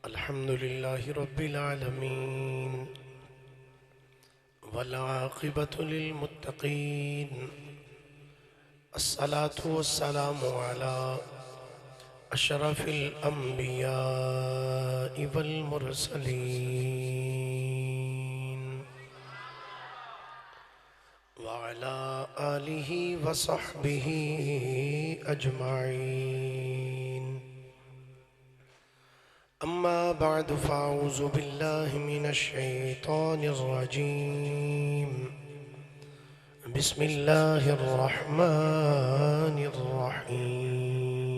الحمد لله رب العالمين والعاقبة للمتقين الصلاة والسلام على أشرف الأنبياء والمرسلين وعلى آله وصحبه أجمعين. أما بعد فأعوذ بالله من الشيطان الرجيم. بسم الله الرحمن الرحيم.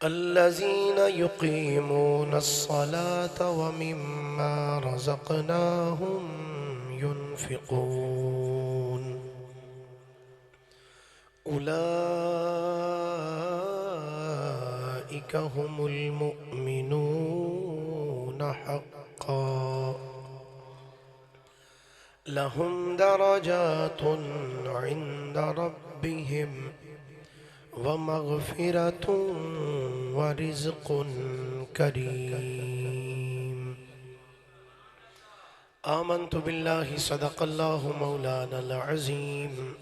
الذين يقيمون الصلاة ومما رزقناهم ينفقون أولئك هم المؤمنون حقا لهم درجات عند ربهم ومغفرة ورزق كريم. آمنت بالله صدق الله مولانا العظيم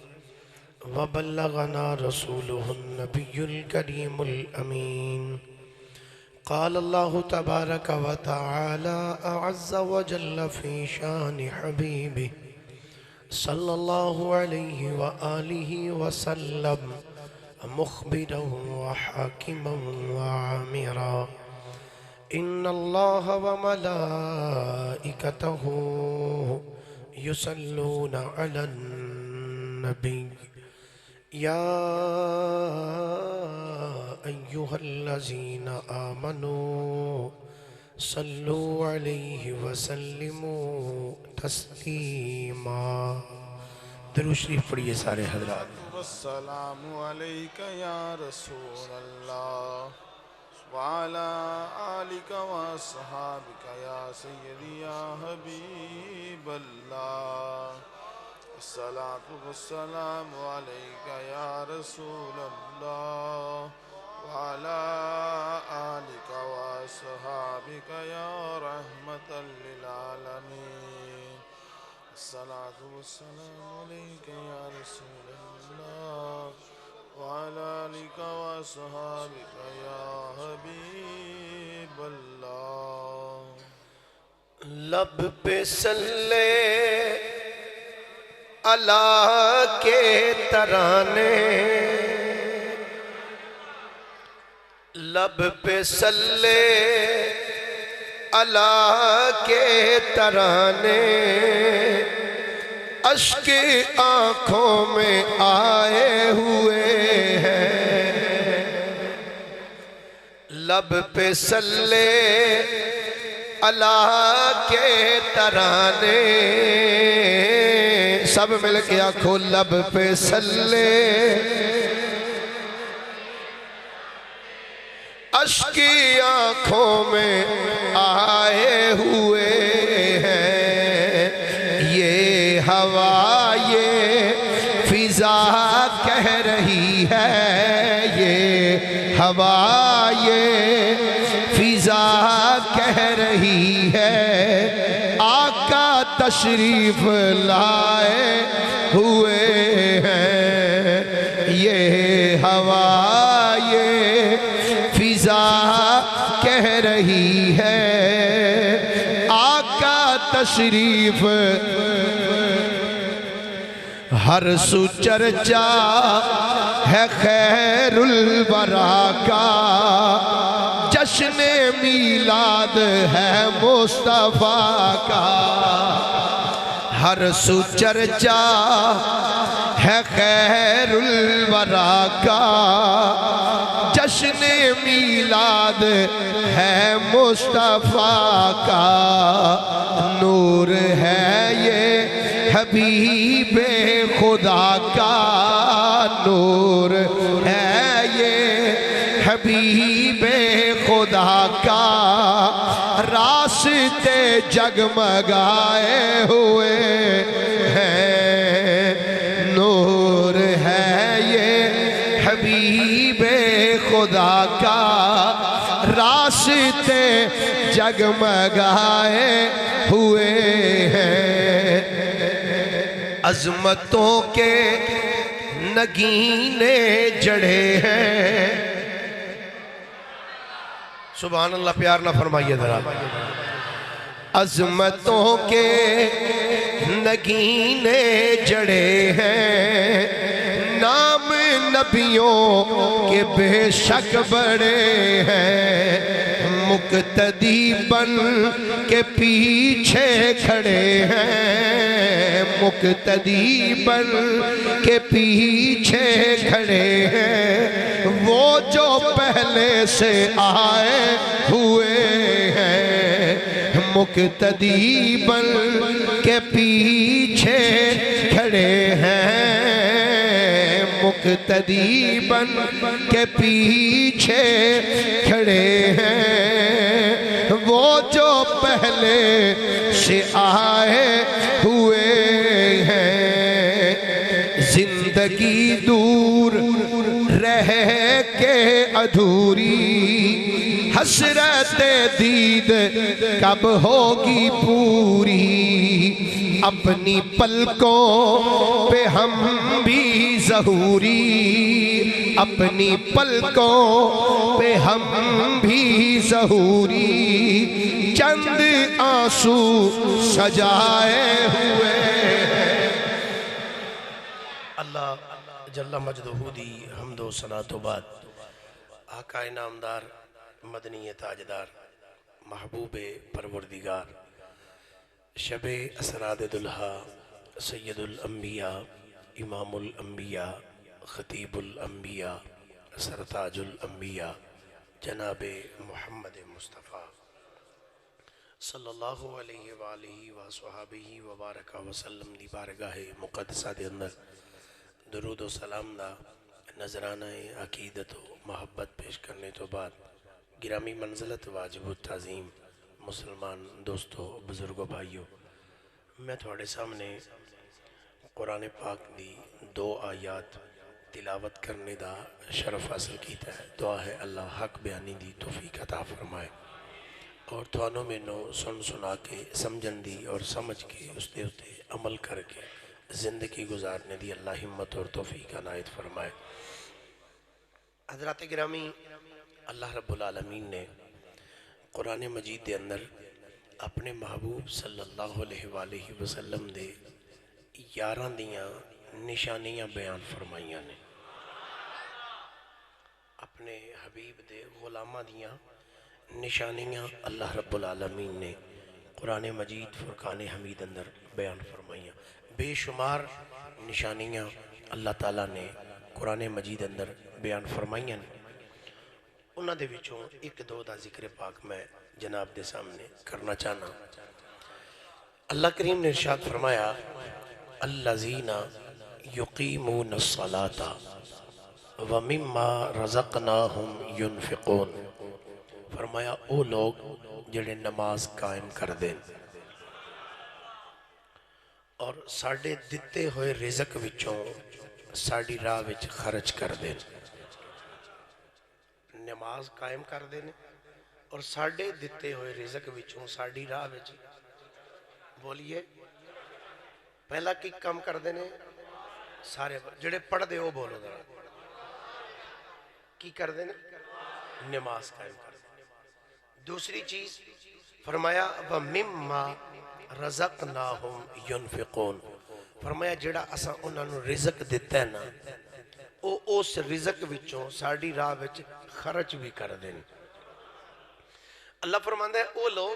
وبلغنا رسوله النبي الكريم الأمين. قال الله تبارك وتعالى أعز وجل في شان حبيبه صلى الله عليه وآله وسلم مخبرا وحاكما وعامرا. إن الله وملائكته يصلون على النبي يا أيها الذين آمنوا صلوا عليه وسلموا تسلیما. درود شریف پڑھیے سارے حضرات. السلام علیکہ یا رسول اللہ وعلا آلک واصحابک یا سیدی یا حبیب اللہ. الصلاة والسلام علیکہ یا رسول اللہ وعلا آلک واصحابک یا رحمت للعالمین. الصلاة والسلام علیکہ یا رسول اللہ وعلا آلک واصحابک یا حبیب اللہ. لب پہ صلی اللہ کے ترانے، لب پہ صلی اللہ کے ترانے، اشک آنکھوں میں آئے ہوئے ہیں. لب پہ صلی اللہ کے ترانے، سب مل کے آنکھوں لب پہ صلی اشکی آنکھوں میں آئے ہوئے ہیں. یہ ہوا یہ فضا کہہ رہی ہے، یہ ہوا یہ فضا کہہ رہی ہے، آقا تشریف لائے ہوئے ہیں. یہ ہوا یہ فضا کہہ رہی ہے، آقا تشریف. ہر سو چرچا ہے خیر الورا کا، جشن میلاد ہے مصطفیٰ کا. ہر سو چرچا ہے خیر الورا کا، جشن میلاد ہے مصطفیٰ کا. نور ہے یہ حبیب خدا کا، نور ہے یہ حبیب خدا کا، راستے جگمگائے ہوئے ہیں. نور ہے یہ حبیب خدا کا راستے جگمگائے ہوئے ہیں، عظمتوں کے نگینے جڑے ہیں۔ سبحان اللہ، پیار نہ فرمائیے ذرا۔ عظمتوں کے نگینے جڑے ہیں، نام نبیوں کے بے شک بڑے ہیں، مقتدی بن کے پیچھے کھڑے ہیں، مقتدی بن کے پیچھے کھڑے ہیں، وہ جو پہلے سے آئے ہوئے ہیں، مقتدی بن کے پیچھے کھڑے ہیں، مقتدی بن کے پیچھے کھڑے ہیں، وہ جو پہلے سے آئے ہوئے ہیں، زندگی دور رہ کے ادھوری، حسرت دید کب ہوگی پوری، اپنی پلکوں پہ ہم بھی ظہوری، اپنی پلکوں پہ ہم بھی ظہوری، چند آنسو سجائے ہوئے ہیں۔ اللہ جل مجدہ دی حمد و ثنا تو بعد آقا نامدار مدنی تاجدار محبوب پروردگار شب اسراد دلہا سید الانبیاء امام الانبیاء خطیب الانبیاء سرتاج الانبیاء جناب محمد مصطفیٰ صلی اللہ علیہ وآلہ وصحابہ وبارک وسلم دی بارگاہ مقدسہ دے اندر درود و سلام دا نظرانہ عقیدت و محبت پیش کرنے تو بعد گرامی منزلت واجب التعظیم مسلمان دوستو بزرگو بھائیو، میں تھوڑے سامنے قرآن پاک دی 2 آیات تلاوت کرنے دا شرف حاصل کیتا ہے۔ دعا ہے اللہ حق بیانی دی توفیق عطا فرمائے اور توانوں میں نو سن سنا کے سمجھن دی اور سمجھ کے اس دے عمل کر کے زندگی گزارنے دی اللہ ہمت اور توفیق عنایت فرمائے۔ حضرات گرامی، اللہ رب العالمین نے قرآن مجید دے اندر اپنے محبوب صلی اللہ علیہ وآلہ وسلم دے 11 دیاں نشانیاں بیان فرمائیاں نے، اپنے حبیب دے غلامہ دیاں نشانیاں اللہ رب العالمین نے قرآن مجید فرقان حمید اندر بیان فرمائیاں۔ بے شمار نشانیاں اللہ تعالیٰ نے قرآن مجید اندر بیان فرمائیاں، انہاں دے وچوں 1-2 دا ذکر پاک میں جناب دے سامنے کرنا چاہنا۔ اللہ کریم نے ارشاد فرمایا الذین یقیمون الصلاۃ ومما رزقناہم ینفقون، فرمایا او لوگ جڑے نماز قائم کر دیں اور ساڑھے دتے ہوئے رزق وچوں ساڑھی راہ وچ خرچ کر دیں۔ نماز قائم کر دیں اور ساڑھے دتے ہوئے رزق وچوں ساڑھی راہ وچ، بولیے پہلا کی کام کر دیں سارے جڑے پڑھ دے وہ بولو ذرا کی کر دیں، نماز قائم کر دیں۔ دوسری چیز فرمایا وَمِمَّا رَزَقْنَاهُمْ يُنْفِقُونَ، فرمایا جڑا اساں انہاں نو رزق دیتا ہے نا او اس رزق وچوں ساڑھی راہ وچ خرچ بھی کر دیں۔ اللہ فرماندا ہے او لوگ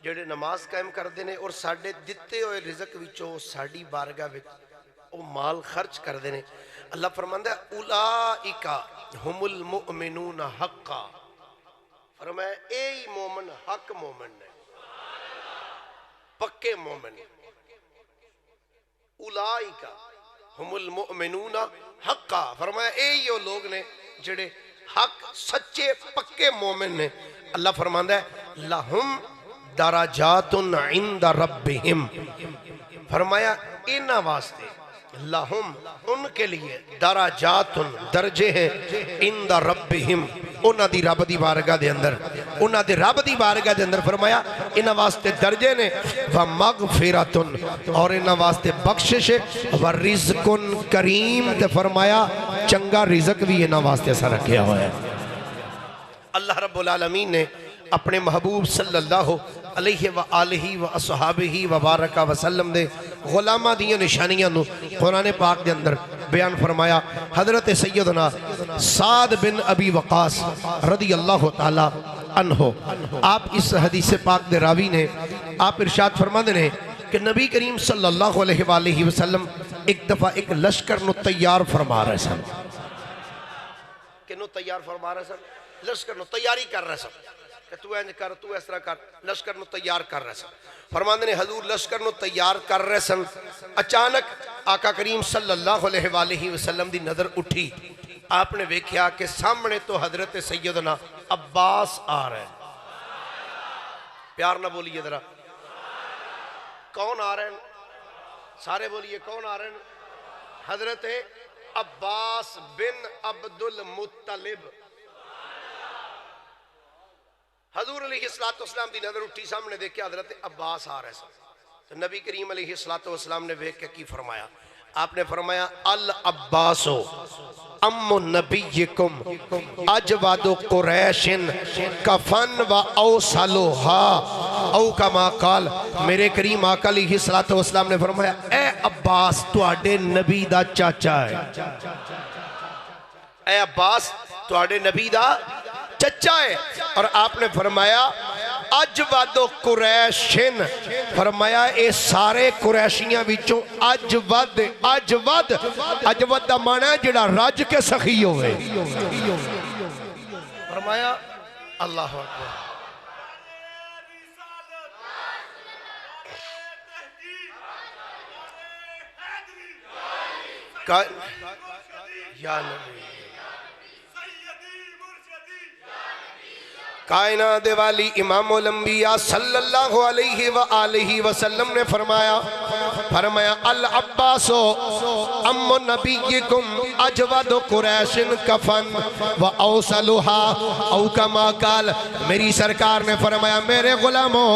جڑے نماز قائم کر دیں اور ساڑھے دتے ہوئے رزق وچوں ساڑھی بارگاہ وچ او مال خرچ کر دیں، اللہ فرماندا ہے اولئک ہم المؤمنون حقا، فرمایا اے مومن حق مومن نے، پکے مومن، اولئک ہم المؤمنون حقا، فرمایا اے یہ لوگ نے جڑے حق سچے پکے مومن نے۔ اللہ فرماندا ہے لہم درجات عند ربہم، فرمایا انہاں واسطے لہم ان کے لیے درجات درجے ہیں عند ربہم انہاں دی رب دی بارگاہ دے اندر انہاں دی رب دی بارگاہ دے اندر فرمایا انہاں واسطے درجے نے ومغفرۃ اور انہاں واسطے بخشش ورزق کریم تے فرمایا چنگا رزق بھی انہاں واسطے ایسا رکھیا ہوا ہے۔ اللہ رب العالمین نے اپنے محبوب صلی اللہ علیہ وآلہ وآصحابہ وبارک وسلم دے غلامہ دیاں نشانیاں نو قرآن پاک دے اندر بیان فرمایا۔ حضرت سیدنا سعد بن ابی وقاص رضی اللہ تعالی عنہ آپ اس حدیث پاک دے راوی نے آپ ارشاد فرما دینے کہ نبی کریم صلی اللہ علیہ وآلہ وسلم ایک دفعہ ایک لشکر نو تیار فرما رہے سن۔ کنو تیار فرما رہے سن؟ لشکر نو تیاری کر رہے سن کہ تو اینج کر تو اس طرح کر، لشکر نو تیار کر رہے سن۔ فرماندے نے حضور لشکر نو تیار کر رہے سن، اچانک آقا کریم صلی اللہ علیہ وآلہ وسلم دی نظر اٹھی، آپ نے دیکھا کہ سامنے تو حضرت سیدنا عباس آ رہے ہیں۔ پیار نہ بولیے ذرا، کون آ رہے ہیں؟ سارے بولیے کون آ رہے ہیں؟ حضرت عباس بن عبدل مطلب۔ حضور علیہ السلام دی نظر اٹھی، سامنے دیکھ کے حضرت عباس آ رہے ہیں۔ نبی کریم علیہ السلام نے دیکھ کے کی فرمایا؟ آپ نے فرمایا العباس ام نبیکم اجود قریش کفن و اوصلوها او کما قال۔ میرے کریم آقا علیہ السلام نے فرمایا اے عباس تواڈے نبی دا چاچا ہے، اے عباس تواڈے نبی دا چچا ہے۔ اور آپ نے فرمایا اجود قریشن، فرمایا اے سارے قریشیاں وچوں اجود اجود دا معنی ہے جڑا رج کے سخی ہوئے۔ فرمایا اللہ اکبر۔ یا نبی کائنات والی امام الانبیاء صلی اللہ علیہ وآلہ وسلم نے فرمایا العباس ام نبیکم اجود قریش کفن و اوصلوها او کما قال۔ میری سرکار نے فرمایا میرے غلاموں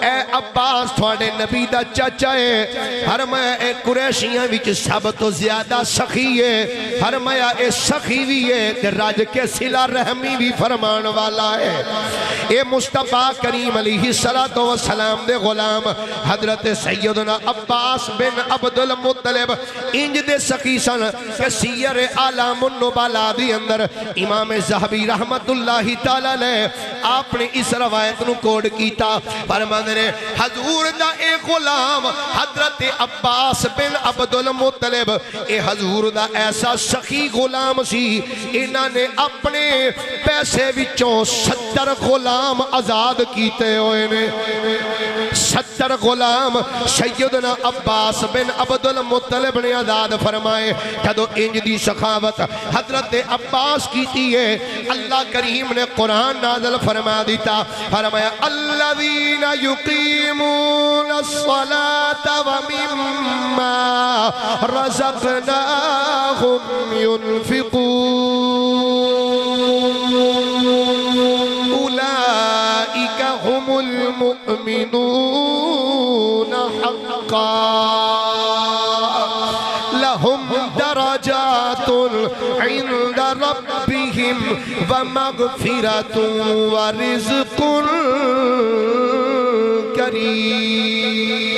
اے عباس تھوڑے نبی دا چاچا ہے، فرمایا اے قریشیاں وچ سب تو زیادہ سخی ہے، فرمایا اے سخی بھی ہے تے رج کے صلہ رحمی بھی فرمان والا ہے۔ اے مصطفیٰ کریم علیہ السلام دے غلام حضرت سیدنا عباس بن عبدل مطلب انج دے سخی سن کہ سیر اعلام النبلاء دی اندر امام ذہبی رحمت اللہ تعالی لے آپ نے اس روایت نو کوڈ کیتا۔ فرماندے نے حضور دا اے غلام حضرت عباس بن عبدل مطلب اے حضور دا ایسا سخی غلام سی، انہاں نے اپنے پیسے وچوں 70 غلام آزاد کیتے ہوئے نے۔ 70 غلام سیدنا عباس بن عبدل مطلب نے آزاد فرمائے۔ جدو انج دی سخاوت حضرت عباس کیتی ہے، اللہ کریم نے قرآن نازل فرما دیتا، فرمایا الذین یقیمون الصلاة ومما رزقناہم ينفقون اولئک هم المؤمنون حقا لهم درجات عند ربهم ومغفرة ورزق کریم۔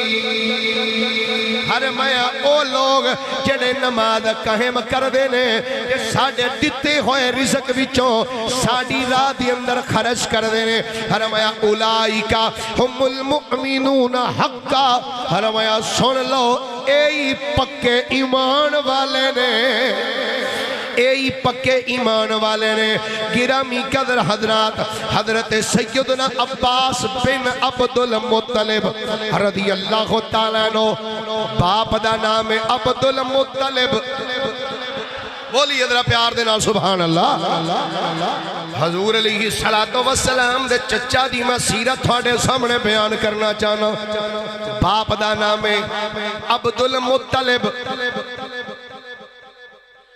فرمایا او لوگ جڑے نماز قائم کر دینے کہ ساڑھے دیتے ہوئے رزق وچوں ساڑھی راہ دی اندر خرچ کر دینے۔ فرمایا اولائکا ہم المؤمنون حقا، فرمایا سن لو اے پکے ایمان والے نے، اے پکے ایمان والے نے۔ گرامی قدر حضرات، حضرت سیدنا عباس بن عبدل مطلب رضی اللہ تعالیٰ عنہ، باپ دا نام ہے عبدل مطلب، بولی ادھر پیار دینا سبحان اللہ۔ حضور علیہ السلام دے چچا دی میں سیرت تھوڑے سامنے بیان کرنا چاہنا۔ باپ دا نام ہے عبدل مطلب،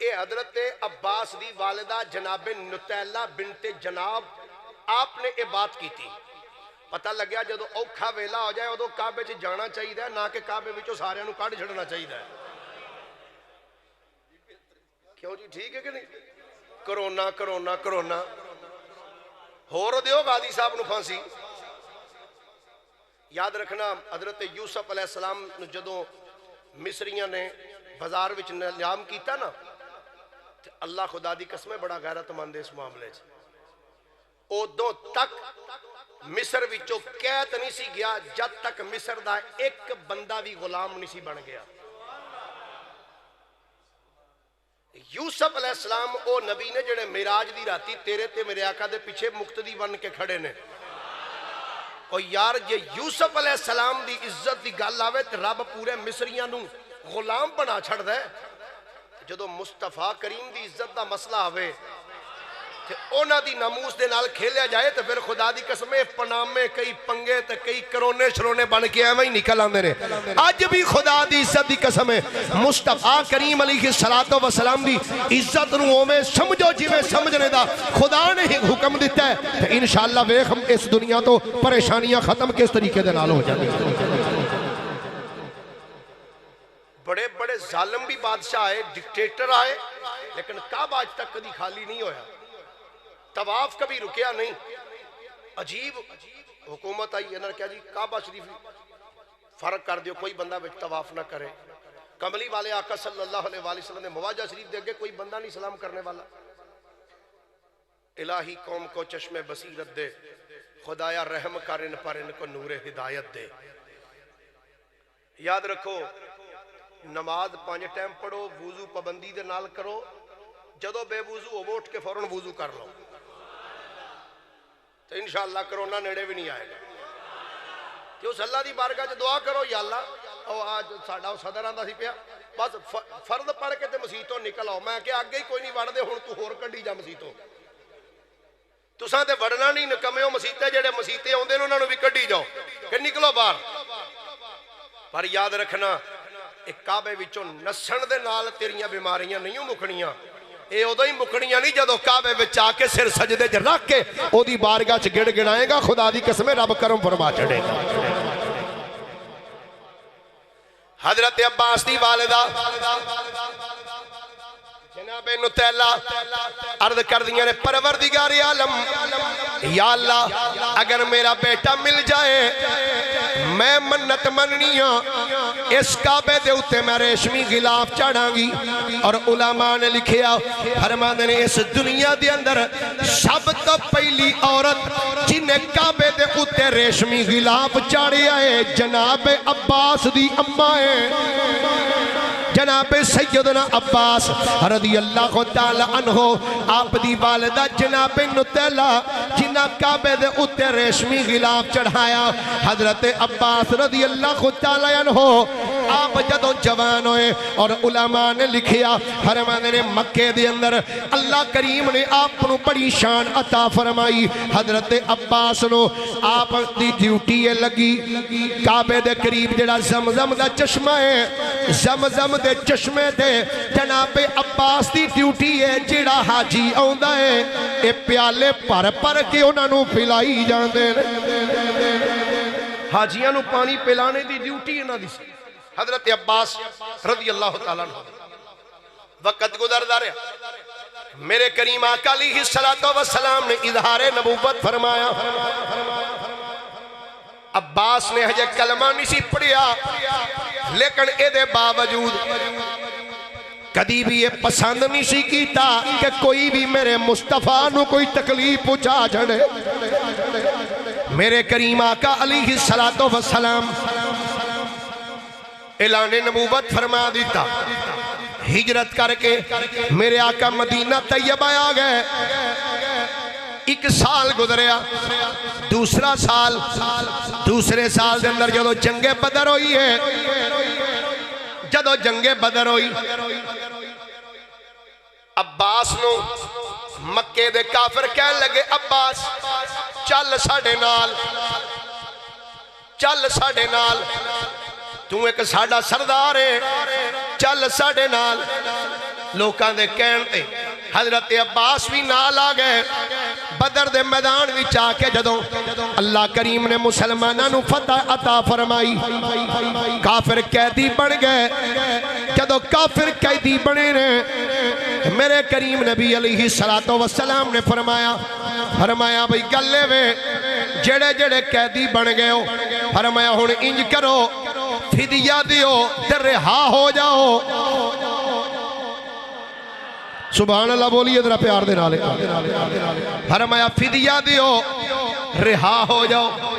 اے حضرت عباس دی والدہ جناب نطیلہ بنت جناب آپ نے یہ بات کی تھی. پتہ لگیا جدو اوکھا ویلا ہو جائے ادو کعبے چ جانا چاہیے نہ کہ کعبے وچوں سارے نو کڈ چھڑنا چاہیے. کیوں جی ٹھیک ہے کہ نہیں؟ کرونا کرونا کرونا ہور دیو غازی صاحب نو پھانسی. یاد رکھنا حضرت یوسف علیہ السلام نو جدو مصریاں نے بازار وچ نیام کیتا نا تے اللہ خدا دی قسم بڑا غیرت مند اس معاملے چ. ادوں تک مصر وچوں قید نہیں سی گیا جد تک مصر دا ایک بندہ بھی غلام نہیں سی بن گیا. یوسف علیہ السلام او نبی نے جڑے معراج دی راتی تیرے تے میرے آقا دے پیچھے مقتدی بن کے کھڑے نے. اور یار جے یوسف علیہ السلام دی عزت دی گل آوے تے رب پورے مصریاں نو غلام بنا چھڑ دے. جدو مصطفیٰ کریم دی عزت دا مسئلہ آوے تے اونا دی ناموس دے نال کھیلیا جائے تے پھر خدا دی قسمیں پنامے کئی پنگے تے کئی کرونے شرونے بن کے ایویں ہی نکل آندے نے. آج بھی خدا دی عزت دی قسمیں مصطفیٰ کریم علیہ السلام دی عزت نو اوویں سمجھو جویں سمجھنے دا خدا نے ہی حکم دیتا ہے تے انشاءاللہ ویکھ ہم اس دنیا تو پریشانیاں ختم کس طریقے دے نال ہو جاندی. بڑے بڑے ظالم بھی بادشاہ آئے ڈکٹیٹر آئے لیکن کعبہ آج تک کبھی خالی نہیں ہویا. طواف کبھی رکیا نہیں. عجیب حکومت آئی انہوں نے کہا جی کعبہ شریف فرق کر دیو کوئی بندہ بچ طواف نہ کرے. کملی والے آقا صلی اللہ علیہ وآلہ وسلم نے مواجہ شریف دے گے کوئی بندہ نہیں سلام کرنے والا. الہی قوم کو چشم بصیرت دے خدایا رحم کر ان پر ان کو نور ہدایت دے. یاد رکھو نماز 5 ٹائم پڑھو وضو پابندی دے نال کرو. جدو بے وضو ہو اٹھ کے فوراً وضو کر لو تو انشاءاللہ کرونا نیڑے بھی نہیں آئے گا. کہ اس اللہ دی بارگاہ چ دعا کرو یا اللہ او آج ساڈا صدر آندا سی پیا بس فرض پڑھ کے تے مسیتوں نکل آؤ. میں کہ اگے ہی کوئی نہیں وڑ دے ہن تو ہور کڈی جا مسیتوں. تساں تے وڑنا نہیں نکمیو مسیتے جڑے مسیتے اوندے نے انہاں نو بھی کڈی جاؤ کہ نکلو باہر. پر یاد رکھنا ایک کعبے وچوں نسن دے نال تیریاں بیماریاں نہیں مکھنیاں. اے ادو ہی مکھنیاں نہیں جدو کعبے وچ آ کے سر سجدے چ رکھ کے او دی بارگاہ چ گڑ گڑائے گا. خدا دی قسم رب کرم فرما چڑھے گا. حضرت عباس دی والدہ جناب نطیلہ عرض کر دیا نے پروردگار عالم یا اللہ اگر میرا بیٹا مل جائے میں منت مننی ہوں اس کعبے دے اتے میں ریشمی غلاف چڑھاں گی. اور علماء نے لکھیا فرماندے نے اس دنیا دے اندر سب تو پہلی عورت جنہیں کعبے دے اتے ریشمی غلاف چڑھیا ہے جناب عباس دی اماں ہے. جناب سیدنا عباس رضی اللہ تعالی عنہ آپ دی والدہ جناب نطیلہ جنہ کعبے دے اتے ریشمی غلاف چڑھایا. حضرت عباس رضی اللہ تعالی عنہ آپ جدو جوان ہوئے اور علماء نے لکھیا فرمانے نے مکے دے اندر اللہ کریم نے آپ نو بڑی شان عطا فرمائی. حضرت عباس نو آپ دی ڈیوٹی لگی کعبے دے قریب جڑا زمزم دا چشمہ ہے زمزم دے چشمے دے جناب عباس دی ڈیوٹی ہے جڑا حاجی آندا ہے اے پیالے پر پر کے انہاں نو پلائی جاندے حاجیاں نو پانی پلانے دی ڈیوٹی انہاں دی. حضرت عباس رضی اللہ تعالیٰ عنہ وقت گزردا رہا میرے کریم آقا علیہ السلام نے اظہار نبوت فرمایا. عباس نے ہجے کلمہ نہیں سی پڑھیا لیکن اے دے باوجود کدی بھی یہ پسند نہیں سی کیتا کہ کوئی بھی میرے مصطفیٰ نو کوئی تکلیف پہنچا چھڑے. میرے کریم آقا علیہ السلام اعلان نبوت فرما دیتا. ہجرت کر کے میرے آقا مدینہ طیبہ آ گئے. 1 سال گزریا دوسرا سال دوسرے سال دے اندر جدو جنگ بدر ہوئی ہے جدو جنگ بدر ہوئی عباس نو مکے دے کافر کہن لگے عباس چل ساڑے نال چل ساڑے نال تو ایک ساڑا سردار ہے چل ساڑے نال. لوکاں دے کہن تے حضرت عباس بھی نال آ گئے بدر دے میدان وچ آ کے جدوں اللہ کریم نے مسلماناں نو فتح عطا فرمائی کافر قیدی بن گئے جدوں کافر قیدی بنے نے میرے کریم نبی علیہ السلام نے فرمایا بھئی گلے وے جڑے جڑے قیدی بن گئے ہو فرمایا ہن انج کرو فدیہ دیو تے رہا ہو جاؤ سبحان اللہ بولیے ذرا پیار دے نالے فرمایا فدیہ دیو رہا ہو جاؤ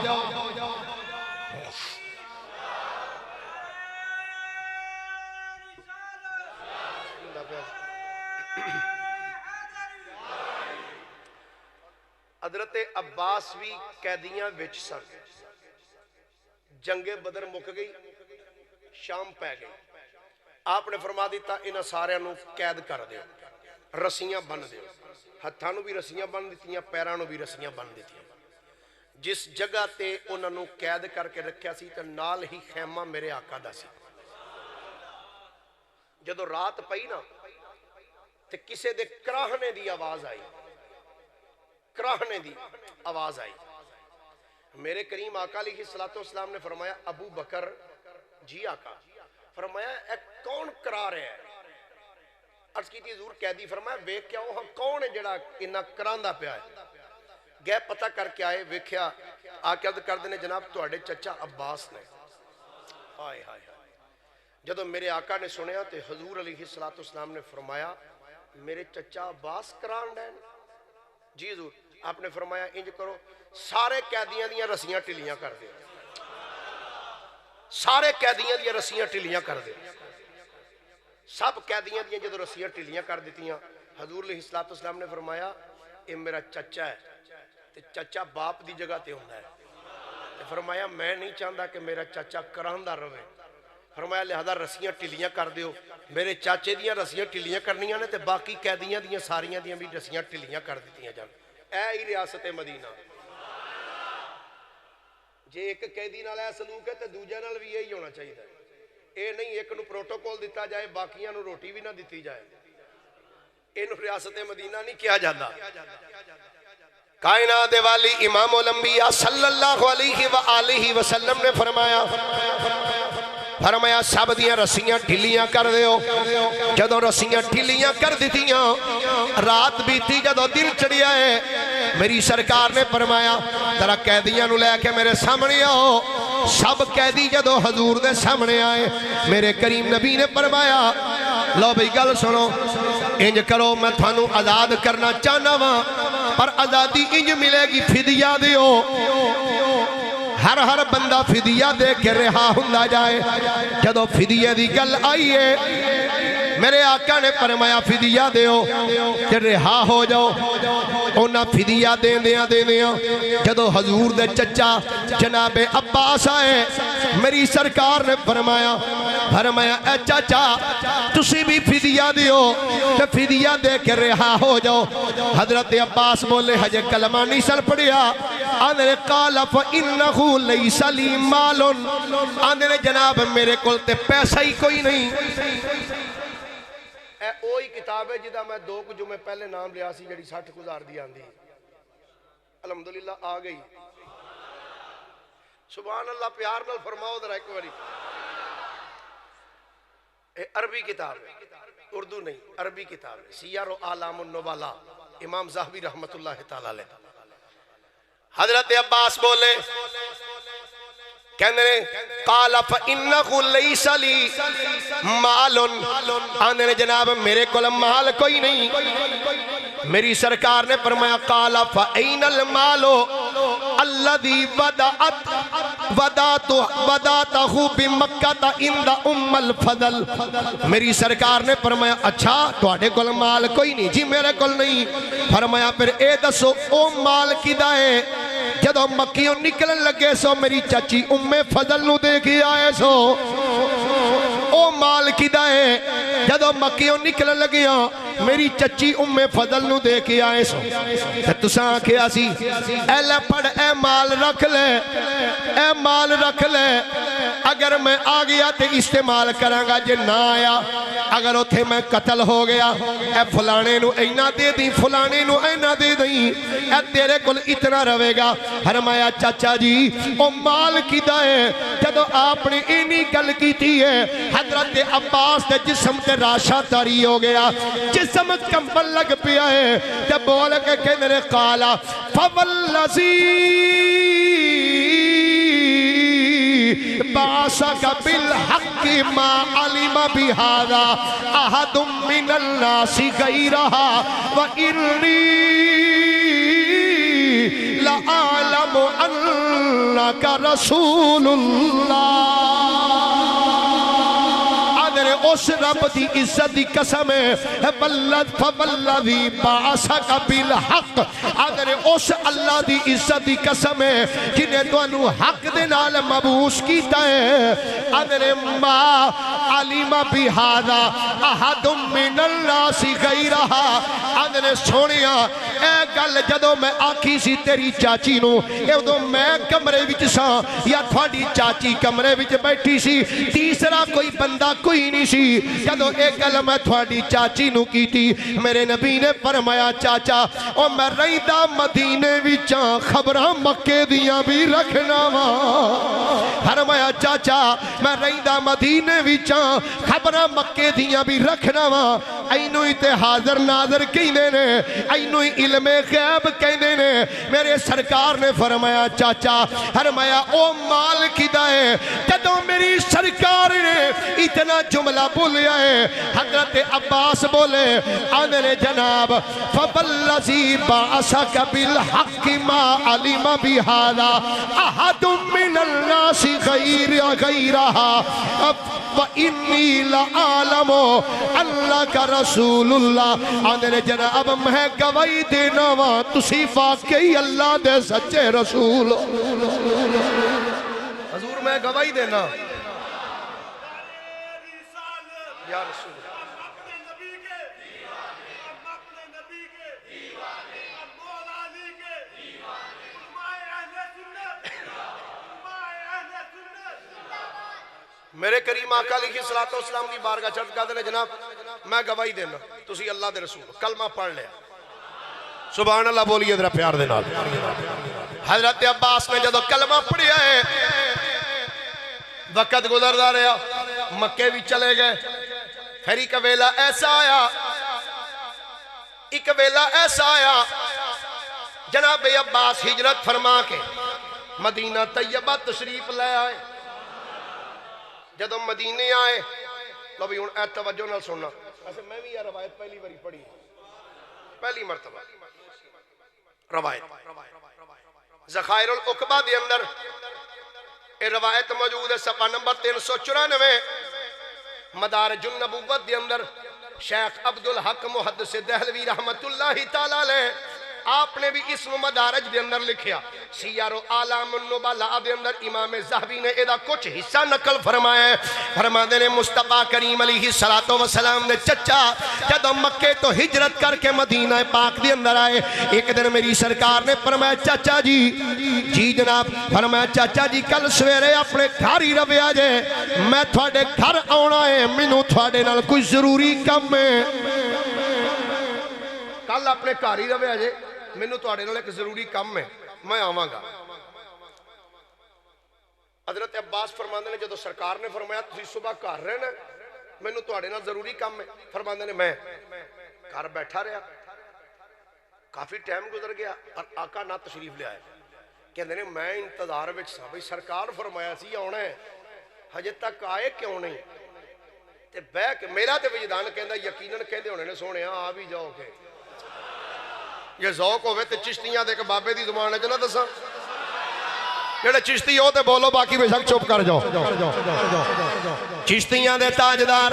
حضرت عباس بھی قیدیاں وچ سن جنگ بدر مک گئی شام پہ گئی آپ نے فرما دیتا انہاں سارے نو قید کر دیو رسیاں بن دیو ہتھاں نو بھی رسیاں بن دیتیاں پیراں نو بھی رسیاں بن دیتیاں جس جگہ تے انہاں نو قید کر کے رکھیا سی تے نال ہی خیمہ میرے آقا دا سی جدو رات پئی نا تے کسے دے کراہنے دی آواز آئی کراہنے دی آواز آئی میرے کریم آقا علیہ السلام نے فرمایا ابو بکر جی آقا فرمایا اے کون کرا رہے ہیں عرض کی تھی حضور قیدی فرمایا ویکھ کیا ہم کون ہے جڑا انہا کراندا پیا ہے گئے پتہ کر کے آئے ویکھیا آقا عرض کر دینے جناب تواڈے چچا عباس نے ہائے ہائے جدو میرے آقا نے سنیا تے حضور علیہ السلام نے فرمایا میرے چچا عباس کران دین جی حضور آپ نے فرمایا انج کرو سارے قیدیاں دیاں رسیاں ٹلیاں کر دے سارے قیدیاں دیاں رسیاں ٹلیاں کر دے سب قیدیاں دیاں جدو رسیاں ٹلیاں کر دیتیاں حضور علیہ السلام نے فرمایا اے میرا چچا ہے تے چچا باپ دی جگہ تے ہوندہ ہے فرمایا میں نہیں چاہتا کہ میرا چچا کراندہ رہے فرمایا لہذا رسیاں ٹلیاں کر دیو میرے چاچے دیاں رسیاں ٹلیاں کرنیاں نے تے باقی قیدیاں دیاں ساریاں دیاں بھی رسیاں ٹلیاں کر دیتیاں جان اے ہی ریاست مدینہ جے ایک قیدی نال اے سلوک ہے تے دوجے نال بھی یہی ہونا چاہیے اے نہیں ایک نو پروٹوکول دیتا جائے باقیاں نو روٹی بھی نہ دیتی جائے انو ریاست مدینہ نہیں کیا جاتا کائنات والی امام الانبیاء صلی اللہ علیہ وآلہ وسلم نے فرمایا سب دیاں رسیاں ٹھلیاں کر دیو جدو رسیاں ٹھلیاں کر دیتیاں رات بیتی جدو دن چڑھیا ہے میری سرکار نے فرمایا ترا قیدیاں نو لے کے میرے سامنے آؤ سب قیدی جدو حضور دے سامنے آئے میرے کریم نبی نے فرمایا لو بھئی گل سنو انج کرو میں تھانو آزاد کرنا چاہنا وا پر آزادی انج ملے گی فدیہ دیو ہر بندہ فدیہ دے کے رہا ہندہ جائے جدو فدیہ دی گل آئیے میرے آقا نے فرمایا فدیہ دیو کہ رہا ہو جاؤ اونا فدیہ دیں دیاں جدو حضور دے چچا جناب عباس آئے میری سرکار نے فرمایا اے چچا تسی بھی فدیہ دیو کہ فدیہ دے کے رہا ہو جاؤ حضرت عباس بولے حج کلمہ نہیں سر پڑیا آنے قال فَإِنَّهُ لَيْسَ لِي مَالٌ آنے جناب میرے کول تے پیسہ ہی کوئی نہیں اے اوہی کتاب ہے جدہ میں 2 جمعے پہلے نام لیا سی جڑی 60,000 دی آندھی الحمدللہ آ گئی سبحان اللہ پیار نال فرماؤ ذرا ایک باری عربی کتاب ہے اردو نہیں عربی کتاب ہے سیر و اعلام النبلا امام زاہبی رحمت اللہ تعالی علیہ حضرت عباس بولے کہنے قال فَإِنَّهُ لَيْسَ لِي مَالٌ آنے جناب میرے کول مال کوئی نہیں میری سرکار نے فرمایا قال فَأَيْنَ الْمَالُ الَّذِي وَدَاتَهُ بِمَكَّةَ عِنْدَ أُمَّ الْفَضْلِ میری سرکار نے فرمایا اچھا تواڈے کول مال کوئی نہیں جی میرے کول نہیں فرمایا پھر اے دسو او مال کدا ہے جدو مکیوں نکلن لگے سو میری چاچی فضل نو دے کے آئے سو او مال کدا ہے جدو مکیوں نکلن لگیاں میری چچی فضل نو دے کے آئے سو تساں کیا سی اے لے پڑھ اے مال رکھ لے اگر میں آ گیا تے استعمال کرانگا، جے نہ آیا اگر اتھے میں قتل ہو گیا، اے فلانے نو اینا دے دیں، فلانے نو اینا دے دیں، اے تیرے کل اتنا روے گا۔ فرمایا چاچا جی او مال کی دائے، جدو آپ نے اینی گل کی تھی ہے، حضرت عباس دے جسم تے راشا تاری ہو گیا، جسم کمبل لگ پیا ہے، تے بول کے کہنے قالا فوالذی بعثک بالحق ما علم بہذا احد من الناس غیرہا وانی لعالم انک رسول اللہ۔ اس رب دی عزت دی قسم ہے، فوالذی بعثک بالحق، اگر اس اللہ دی عزت دی قسم ہے جنہیں تو حق دے نال مبعوث کیتا ہے، اگر ما علم بہذا احد من الناس غیرہا، اگر سونیا اے گل جدو میں آکھی سی تیری چاچی نو، ادو میں کمرے وچ سا یا تھوڑی چاچی کمرے وچ بیٹھی سی، تیسرا کوئی بندہ کوئی نہیں سی، جدو ایک گل میں تھوڑی چاچی نو کی تھی، میرے نبی نے فرمایا چاچا او میں رہیدہ مدینے وچاں خبراں مکے دیاں بھی رکھنا وا۔ فرمایا چاچا میں رہیدہ مدینے وچاں خبراں مکے دیاں بھی رکھنا وا، اینو ہی تے حاضر ناظر کہنے نے، اینو ہی علم غیب کہنے نے۔ میرے سرکار نے فرمایا چاچا، فرمایا او مال کی دائے، جدو میری سرکار نے اتنا جملہ بولیا ہے، حضرت عباس بولے آنے جناب فوالذی بعثک بالحق ما علم بہذا احد من الناس غیرہا وانی لعالم انک رسول اللہ۔ آنے جناب میں گواہی دینا وا تسی واقعی اللہ دے سچے رسول۔ حضور میں گواہی دینا یا رسول میرے کریم آقا علیہ السلام کی بارگاہ چرچ کہتے ہیں جناب میں گواہی دینا تسی اللہ دے رسول کلمہ پڑھ لیا، سبحان اللہ بولیے ذرا پیار دے نال۔ حضرت عباس نے جدو کلمہ پڑھیا ہے، وقت گزردا رہا، مکے بھی چلے گئے، پھر ایک ویلا ایسا آیا جناب عباس ہجرت فرما کے مدینہ طیبہ تشریف لے آئے۔ جدو مدینے آئے لو بھی اے توجہ نال سننا، ایسے میں بھی یہ روایت پہلی باری پڑھی، پہلی مرتبہ روایت ذخائر العقبہ دے اندر یہ روایت موجود ہے، صفحہ نمبر 394 مدارج النبوت دے اندر شیخ عبدالحق محدث دہلوی رحمت اللہ تعالیٰ علیہ آپ نے بھی اسم مدارج دے اندر لکھیا، سیر و آلام النبلاء دے اندر امام زہبی نے ادھا کچھ حصہ نقل فرمایا ہے۔ فرمانے نے مصطفیٰ کریم علیہ السلام نے چچا جدو مکے تو ہجرت کر کے مدینہ پاک دے اندر آئے، ایک دن میری سرکار نے فرمایا چچا جی جناب، فرمایا چچا جی کل سویرے اپنے گھر ہی روے آجے، میں تھوڑے گھر آنا ہے، مینوں تھوڑے نال کوئی ضروری کم ہے، کل اپنے گھر ہی روے آجے مینوں تواڈے نال ایک ضروری کام ہے، میں آواں گا۔ حضرت عباس فرماندے نے جدو سرکار نے فرمایا تسی صبح گھر رہنا مینوں تواڈے نال ضروری کام ہے، فرماندے نے میں گھر بیٹھا رہا، کافی ٹائم گزر گیا اور آقا نہ تشریف لے آئے، کہندے نے میں انتظار وچ سا بھئی سرکار فرمایا سی آنا ہے، ہجے تک آئے کیوں نہیں؟ تے بہ کے میرا تے وجدان کہندا یقیناً کہندے ہونے نے سونے آ بھی جاؤ گے، یہ ذوق ہوئے تے چشتیاں دے کہ بابے دی زبان ہے جنہ دساں جڑے چشتی ہو تے بولو باقی بے شک چپ کر جاؤ۔ چشتیاں دے تاجدار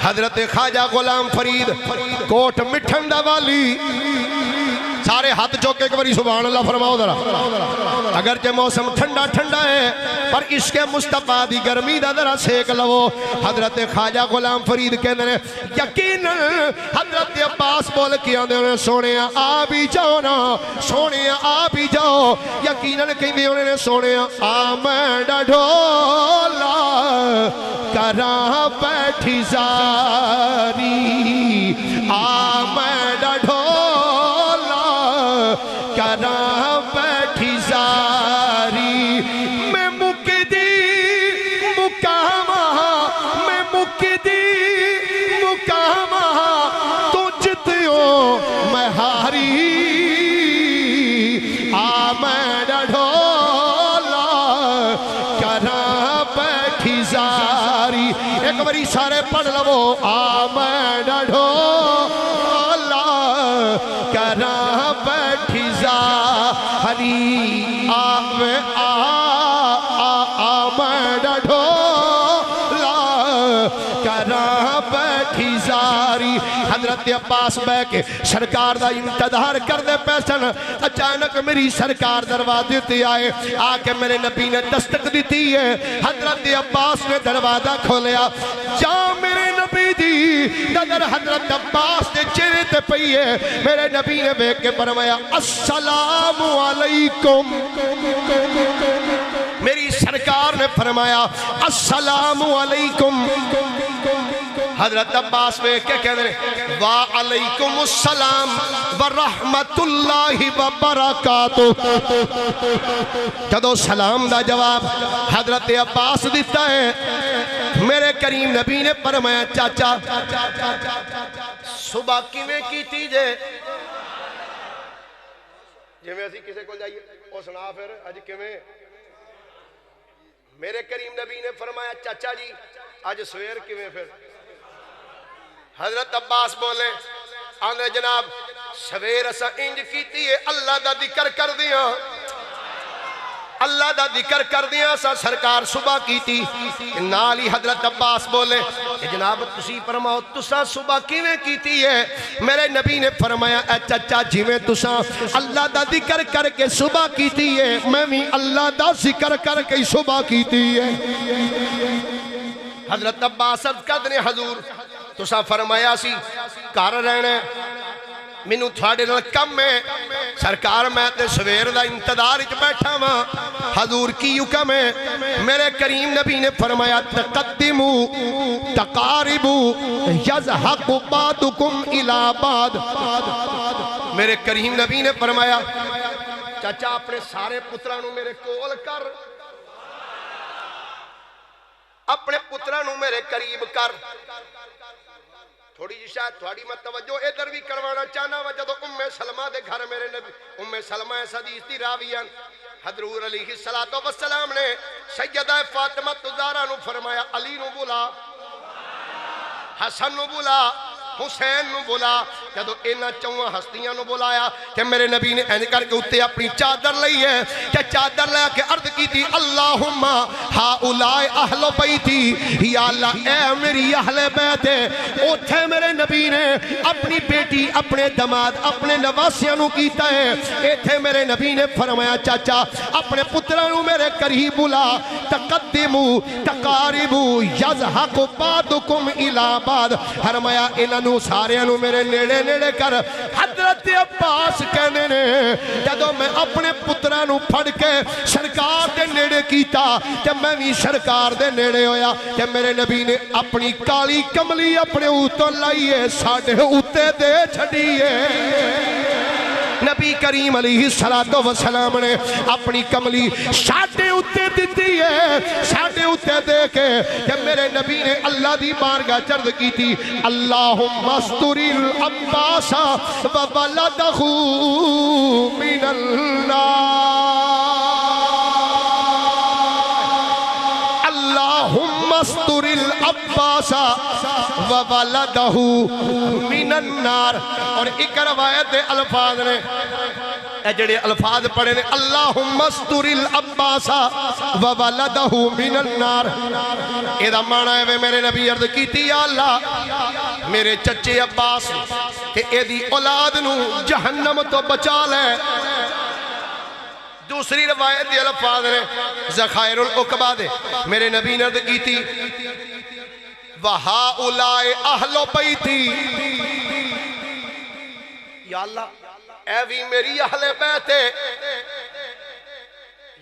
حضرت خواجہ غلام فرید کوٹ مٹھن دا والی سارے ہاتھ چوک ایک باری سبحان اللہ فرماؤ ذرا اگرچہ موسم ٹھنڈا ٹھنڈا ہے پر عشق مصطفیٰ دی گرمی دا ذرا سیک لو حضرت خواجہ غلام فرید کہندے نے یقینا حضرت عباس بول کے آندے نے سونے آ بھی جاؤ نا سونے آ بھی جاؤ یقینا کہندے نے سونے آ میں ڈھولا کراں بیٹھی زاری آ میں ڈھولا کراں بیٹھی زاری میں مکدی مقامہ میں مکدی مقامہ تو جتیوں میں ہاری آ میں ڈھولا کراں بیٹھی زاری ایک باری سارے پڑھ لو آ میں ڈھولا کراں بیٹھی زاری آ میں بیٹھی زاری حضرت عباس بے کے سرکار دا انتظار کر دے پیسن اچانک میری سرکار دروازے تے آئے آکے میرے نبی نے دستک دیتی ہے حضرت عباس نے دروازہ کھولیا جا میرے نبی دی نظر حضرت عباس نے چہرے تے پئی ہے میرے نبی نے بیک کے فرمایا السلام علیکم میری سرکار نے فرمایا السلام علیکم حضرت عباس میں کیا کہہ رہے وعلیکم السلام ورحمت اللہ وبرکاتہ جدو سلام دا جواب حضرت عباس دیتا ہے میرے کریم نبی نے فرمایا چاچا صبح کیویں کیتی جے میں اسی کسے کو جائیے او سنا پھر اج کیویں میرے کریم نبی نے فرمایا چاچا جی آج سویر کیویں پھر حضرت عباس بولے آنے جناب سویر اسا انج کیتی ہے اللہ دا ذکر کر دیا اللہ دا ذکر کر دیا سا سرکار صبح کیتی نالی حضرت عباس بولے جناب تسی فرماؤ تسا صبح کیویں کیتی ہے میرے نبی نے فرمایا اے چچا جویں تسا اللہ دا ذکر کر کے صبح کیتی ہے میں بھی اللہ دا ذکر کر کے صبح کیتی ہے حضرت عباس عرض کر دنے حضور تسا فرمایا سی کار رہنے مینوں تھوڑے نال کم ہے سرکار میں تے سویر دا انتظار وچ بیٹھا ہاں حضور کی حکم ہے میرے کریم نبی نے فرمایا تقدموا تقاربوا یزحق بعضکم الی بعض میرے کریم نبی نے فرمایا چاچا اپنے سارے پتراں نوں میرے کول کر اپنے پتراں نوں میرے قریب کر تھوڑی جی شاید تھوڑی میں توجہ ادھر بھی کروانا چاہنا وا جدو سلمہ دے گھر میرے نبی سلمہ اس حدیث دی راویان حضور علیہ السلام نے سیدہ فاطمہ الزہرا نو فرمایا علی نو بلا حسن نو بلا حسین نو بلا جدو اینا چوہاں ہستیاں نو بلایا کہ میرے نبی نے این کر کے اتے اپنی چادر لئی ہے کہ چادر لیا کے عرض کی تھی اللہم ہاؤلائی اہل بیتی یا اللہ اے میری اہل بیت ہے اتھے میرے نبی نے اپنی بیٹی اپنے دماد اپنے نواسیاں نو کیتا ہے ایتھے میرے نبی نے فرمایا چاچا اپنے پترانو میرے قریب بلا تقدمو تقاربو یزحق بعضکم الی بعض فرمایا انہوں سارے انہوں میرے نیڑے نیڑے کر حضرت عباس کہنے نے جدو میں اپنے پترانو پھڑ کے سرکار دے نیڑے کیتا جب میں بھی سرکار دے نیڑے ہویا کہ میرے نبی نے اپنی کالی کملی اپنے اوتوں لائیے ساڑھے اوتے دے چھڑیے نبی کریم علیہ السلام نے اپنی کملی ساڑھے اوتے دیتی ہے ساڑھے اوتے دے کے جب میرے نبی نے اللہ دی بارگاہ چرد کی تھی اللہم استر العباس وولدہ من النار اللہم استر العباس وولدہ من النار اور ایک روایت الفاظ نے اے جڑے الفاظ پڑھے نے اللہم استر العباس وولدہ من النار اے دا معنی ہے میرے نبی عرض کیتی یا اللہ میرے چچے عباس تے اے دی اولاد نو جہنم تو بچا لے دوسری روایت دی الفاظ نے ذخائر العقبہ دے میرے نبی نے عرض کی تھی وَهَؤُلَاءِ أَهْلُ بَيْتِي یا اللہ اے بھی میری اہل بیت ہے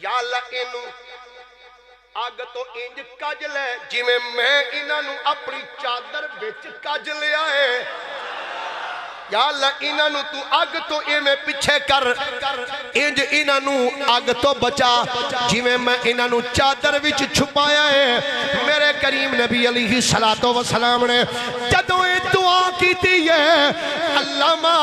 یا اللہ انہوں آگ تو انج کج لے جی میں انہوں اپنی چادر بچ کج لیا ہے یا اللہ انہوں تو آگ تو میں پیچھے کر انج انہوں آگ تو بچا جی میں انہوں چادر وچ چھپایا ہے میرے کریم نبی علیہ السلام نے جدوں یہ دعا کی تھی ہے علامہ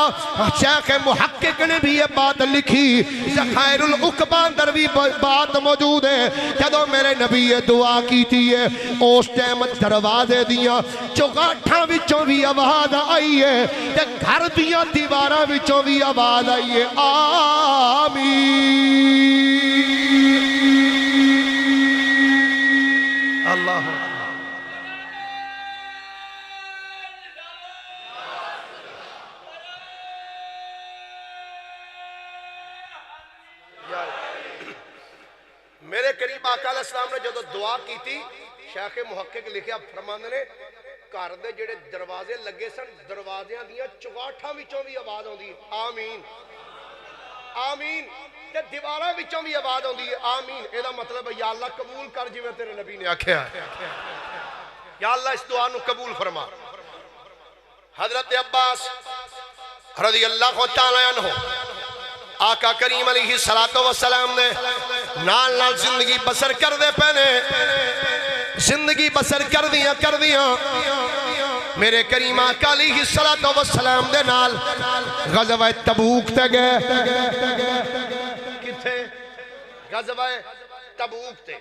شیخ محقق نے بھی یہ بات لکھی ذخائر العقبہ اندر بھی بات موجود ہے جدوں میرے نبی یہ دعا کی تھی ہے اس ٹائم دروازے دیاں چوگاٹھاں وچوں بھی آواز آئی ہے تے گھر دیاں دیواراں وچوں بھی آواز آئی ہے آمین اللہ میرے قریب آقا علیہ السلام نے جدو دعا کی تھی شیخ محقق لکھیا فرماندے نے گھر دے جڑے دروازے لگے سن دروازیاں دیاں چگاٹھاں وچوں بھی آواز ہوندی ہے آمین آمین تے دیواراں وچوں بھی آواز ہوندی ہے آمین اے دا مطلب ہے یا اللہ قبول کر جویں تیرے نبی نے آکھیا یا اللہ اس دعا نو قبول فرما حضرت عباس رضی اللہ تعالی عنہ آقا کریم علیہ السلام نے نال نال زندگی بسر کر دے پہنے زندگی بسر کر دیاں میرے کریم آقا علیہ السلام دے نال غزوہ تبوک تے گئے کتھے غزوہ تبوک تے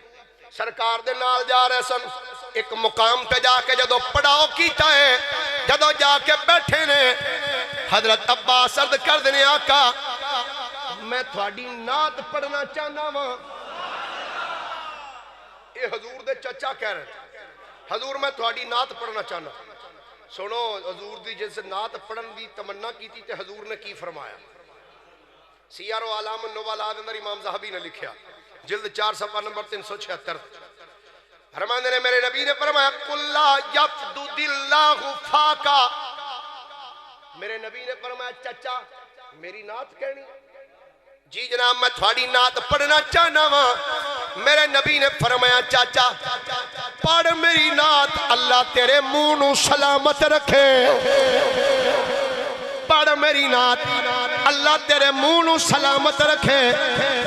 سرکار دے نال جا رہے سن ایک مقام پہ جا کے جدو پڑاؤ کیتا ہے جدو جا کے بیٹھے نے حضرت عباس عرض کر دینے آقا میں تھوڑی نعت پڑھنا چاہنا ہوں یہ حضور دے چچا کہہ رہے ہیں حضور میں تھوڑی نعت پڑھنا چاہنا سنو حضور دی جیسے نعت پڑھن دی تمنا کی تھی تے حضور نے کی فرمایا سیار و علام النوالات اندر امام زہبی نے لکھیا جلد 4 صفحہ نمبر 376 فرمانے نے میرے نبی نے فرمایا قُلْ لَا يَفْدُدِ اللَّهُ فَاكَ میرے نبی نے فرمایا چچا میری نعت کہنی جی جناب میں تھوڑی نعت پڑھنا چاہنا ہوں میرے نبی نے فرمایا چاچا پڑھ میری نعت اللہ تیرے منہ نو سلامت رکھے پڑھ میری نعت اللہ تیرے منہ نو سلامت رکھے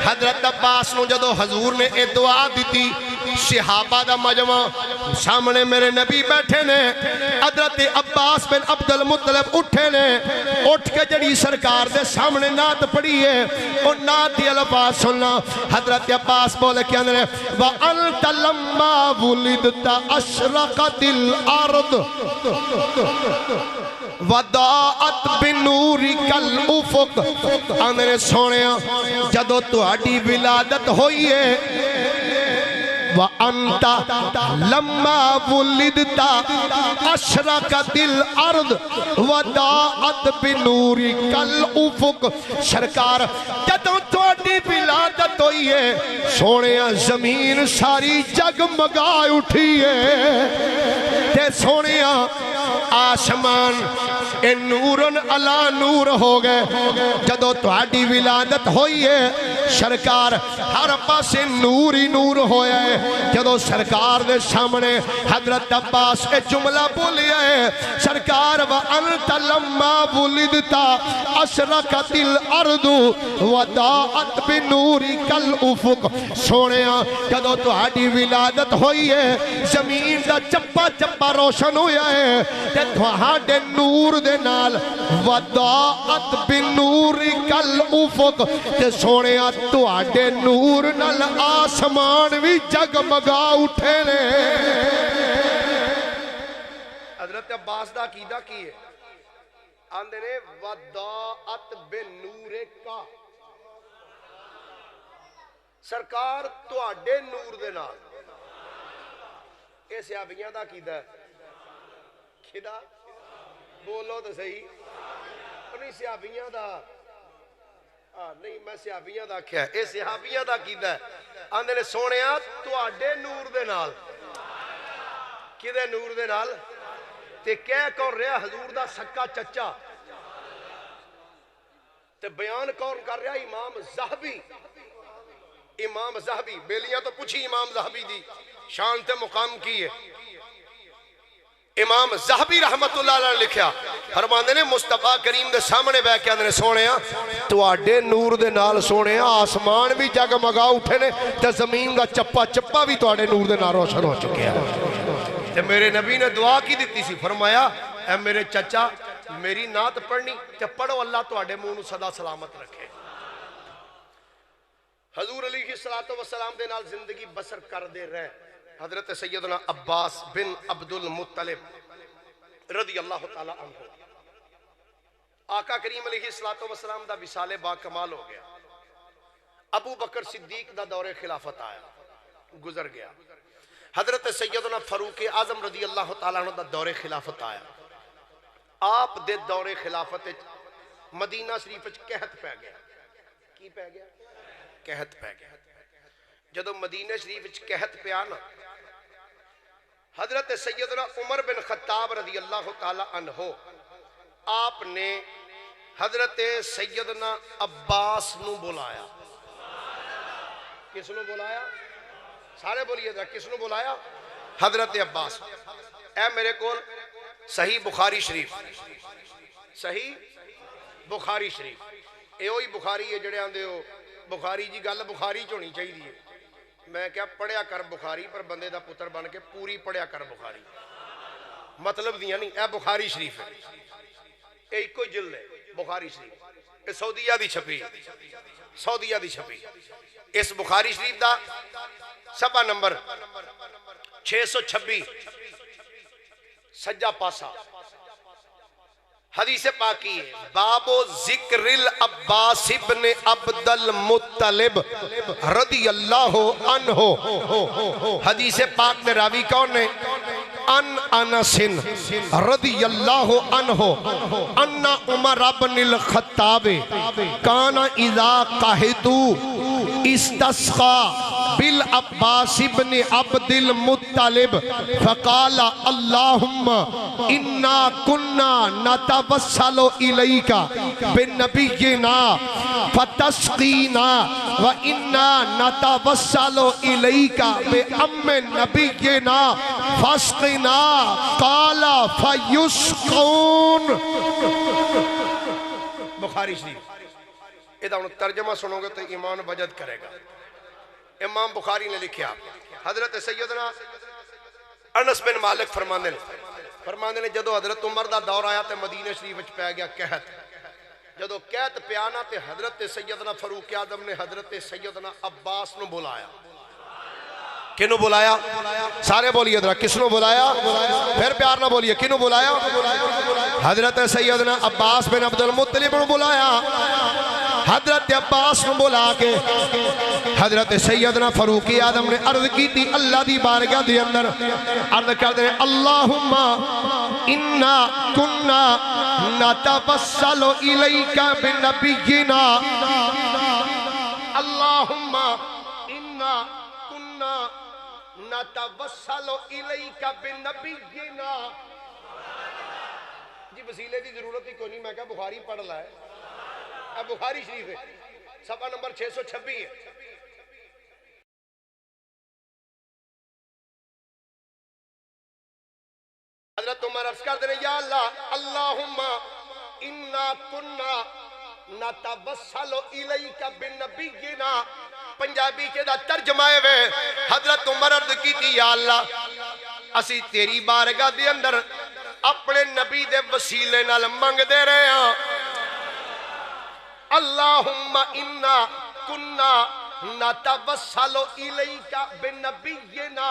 حضرت عباس نو جدو حضور نے اے دعا دیتی صحابہ دا مجمع سامنے میرے نبی بیٹھے نے حضرت عباس بن عبدل مطلب اٹھے نے اٹھ کے جڑی سرکار دے سامنے نعت پڑھی ہے اور نعت دی الفاظ سننا حضرت عباس بولے کیا اندر ہے وَأَنْتَ لَمَّا وُلِدْتَ أَشْرَقَتِ الْأَرْضِ وَدَاعَتْ بِنُورِكَ الْأُفُقِ اندر سونیا جدو تہاڈی ولادت ہوئی ہے وَأَنْتَ لَمَّا وُلِدْتَ أَشْرَقَتِ الْأَرْضِ وَدَاعَتْ بِنُورِكَ الْأُفُقِ سرکار جدوں تہاڈی ولادت ہوئی ہے سونیا زمین ساری جگمگا اٹھی ہے تے سونیا آسمان اے نورن علا نور ہو گئے جدو تہاڈی ولادت ہوئی ہے سرکار ہر پاسے نور ہی نور ہویا ہے جدو سرکار دے سامنے حضرت عباس اے جملہ بولیا ہے سرکار وَأَنْتَ لَمَّا وُلِدْتَ أَشْرَقَتِ الْأَرْضُ وَدَاعَتْ بِنُورِكَ الْأُفُقِ سونیا جدو تہاڈی ولادت ہوئی ہے زمین دا چپا چپا روشن ہویا ہے تے تہاڈے نور دے نال وَدَاعَتْ بِنُورِكَ الْأُفُقِ تے سونیا تہاڈے نور نال آسمان بھی جگمگا اٹھے نے حضرت عباس دا عقیدہ کی ہے آندے نے وَدَاعَتْ بِنُورِكَ سرکار تہاڈے نور دے نال اے صحابیاں دا عقیدہ ہے کھدا بولو تو صحیح نہیں صحابیاں دا نہیں میں صحابیاں دا کیا ہے اے صحابیاں دا کیدا ہے آندے نے سونیا تواڈے نور دے نال کدے نور دے نال تے کہہ کون رہا حضور دا سکا چچا تے بیان کون کر رہا امام زہبی امام زہبی بیلیاں تو پوچھی امام زہبی دی شان تے مقام کی ہے امام زہبی رحمت اللہ علیہ لکھیا فرماندے نے مصطفیٰ کریم دے سامنے بیٹھ کے اندے سونیا تواڈے نور دے نال سونیا آسمان بھی جگمگا اٹھے نے تے زمین دا چپا چپا بھی تواڈے نور دے نال روشن ہو چکے ہیں تے میرے نبی نے دعا کی دیتی سی فرمایا اے میرے چچا میری نعت پڑھنی تے پڑھو اللہ تواڈے منہ نوں صدا سلامت رکھے حضور علیہ السلام دے نال زندگی بسر کر دے رہے حضرت سیدنا عباس بن عبدل مطلب رضی اللہ تعالی عنہ آقا کریم علیہ السلام دا وصال با کمال ہو گیا ابو بکر صدیق دا دور خلافت آیا گزر گیا حضرت سیدنا فاروق اعظم رضی اللہ تعالی عنہ دا دور خلافت آیا آپ دے دور خلافت مدینہ شریف قحط پہ گیا کی پہ گیا قحط پہ گیا جدو مدینہ شریف قحط پہ آنا حضرت سیدنا عمر بن خطاب رضی اللہ تعالی عنہ آپ نے حضرت سیدنا عباس نو بلایا کس نو بلایا سارے بولیے ذرا کس نو بلایا حضرت عباس اے میرے کول صحیح بخاری شریف صحیح بخاری شریف اے ہوئی بخاری ہے جڑے آندے ہو بخاری جی گل بخاری چ ہونی چاہیے میں کیا پڑھیا کر بخاری پر بندے دا پتر بن کے پوری پڑھیا کر بخاری مطلب دیا نہیں اے بخاری شریف ہے اے ایک کوئی جلد ہے بخاری شریف اے سعودیہ دی چھپی سعودیہ دی چھپی اس بخاری شریف دا صفحہ نمبر 626 سجا پاسا حدیث پاکی ہے باب ذکر العباس بن عبد المطلب رضی اللہ عنہ حدیث پاک میں راوی کون ہے ان انس رضی اللہ عنہ ان عمر بن الخطاب کان اذا قحطو استسقى بالعباس بن عبد المطلب فقال اللهم انا كنا نتوسل اليك بنبينا فتسقينا وانا نتوسل اليك بام نبينا فاسقنا قال فيسقون بخاری شریف ادھا ترجمہ سنو گے تو ایمان وجد کرے گا امام بخاری نے لکھیا حضرت سیدنا انس بن مالک فرماندے نے جدو حضرت عمر دا دور آیا تے مدینہ شریف وچ پہ گیا قحط جدو قحط پیانا تے حضرت سیدنا فاروق اعظم نے حضرت سیدنا عباس نو بلایا کنو بلایا سارے بولیے ذرا کس نو بلایا پھر پیار نہ بولیے کنو بلایا حضرت سیدنا عباس بن عبد المطلب نو بلایا حضرت عباس نو بلا کے حضرت سیدنا فاروق اعظم نے عرض کی تھی اللہ دی بارگاہ دے اندر عرض کر دے اللہم انا کننا نتوسل الیک بنبینا اللہم انا کننا نتوسل الیک بنبینا جی وسیلے دی ضرورت ہی کوئی نہیں میں کہا بخاری پڑھ لائے اب بخاری شریف ہے صفحہ نمبر 626 ہے حضرت عمر عرض کر دے یا اللہ اللہم انا کننا نتوسل الیک بنبینا پنجابی کے دا ترجمہ ہے حضرت عمر عرض کی تھی یا اللہ اسی تیری بارگاہ دے اندر اپنے نبی دے وسیلے نال منگ دے رہے ہیں اللہم انا کننا نتوسل الیک بنبینا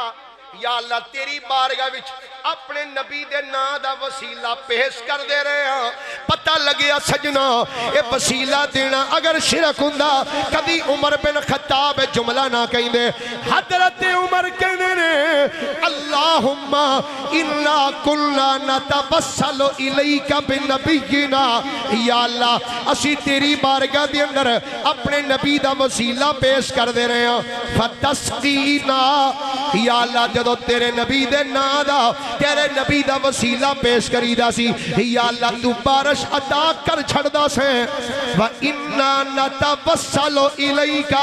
یا اللہ تیری بارگاہ وچ اپنے نبی دے نا دا وسیلہ پیش کر دے رہے ہیں پتہ لگیا سجنا اے وسیلہ دینا اگر شرک ہوندا کبھی عمر بن خطاب جملہ نہ کہیں دے حضرت عمر کہنے نے اللہم انا کلنا نتوسل الیک بنبینا یا اللہ اسی تیری بارگاہ دے اندر اپنے نبی دا وسیلہ پیش کر دے رہے ہیں فتسقینا یا اللہ جدو تیرے نبی دے نا دا تیرے نبی دا وسیلہ پیش کری دا سی یا اللہ تو بارش عطا کر چھڑ دا سے وَإِنَّا نَتَوَسَّلُ إِلَيْكَ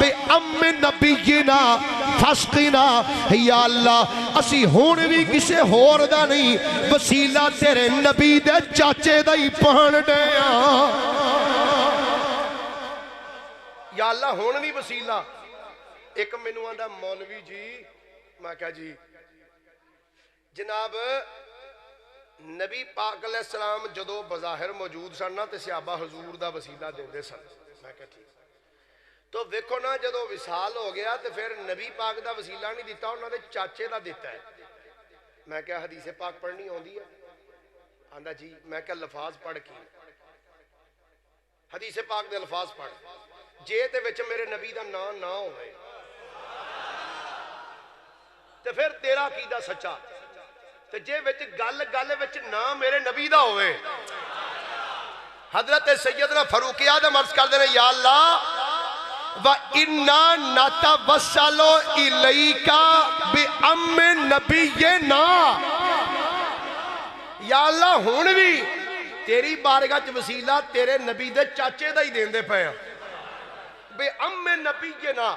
بِأَمِّ نَبِيِّنَا فَاسْقِنَا یا اللہ اسی ہون بھی کسے ہور دا نہیں وسیلہ تیرے نبی دے چاچے دا ہی پہن دے یا اللہ ہون بھی وسیلہ ایک منو آندہ مولوی جی میں کہا جی جناب نبی پاک علیہ السلام جدو بظاہر موجود سن نا تے صحابہ حضور دا وسیلہ دے دے سن میں کہا ٹھیک تو ویکھو نا جدو وصال ہو گیا تے پھر نبی پاک دا وسیلہ نہیں دیتا انہوں نے چاچے دا دیتا ہے میں کہا حدیث پاک پڑھنی ہوندی ہے آندہ جی میں کہا لفاظ پڑھ کی حدیث پاک دے لفاظ پڑھ جے تے وچ میرے نبی دا نہ ہوئے تے پھر تیرا عقیدہ سچا تے جے وچ گل وچ نہ میرے نبی دا ہوئے حضرت سیدنا فاروق اعظم عرض کر دینے یا اللہ وَإِنَّا نَتَوَسَّلُ إِلَيْكَ بِأَمِّ نَبِيِّنَا یا اللہ ہون بھی تیری بارگاہ چ وسیلہ تیرے نبی دے چاچے دا ہی دین دے پہے بِأَمِّ نَبِيِّنَا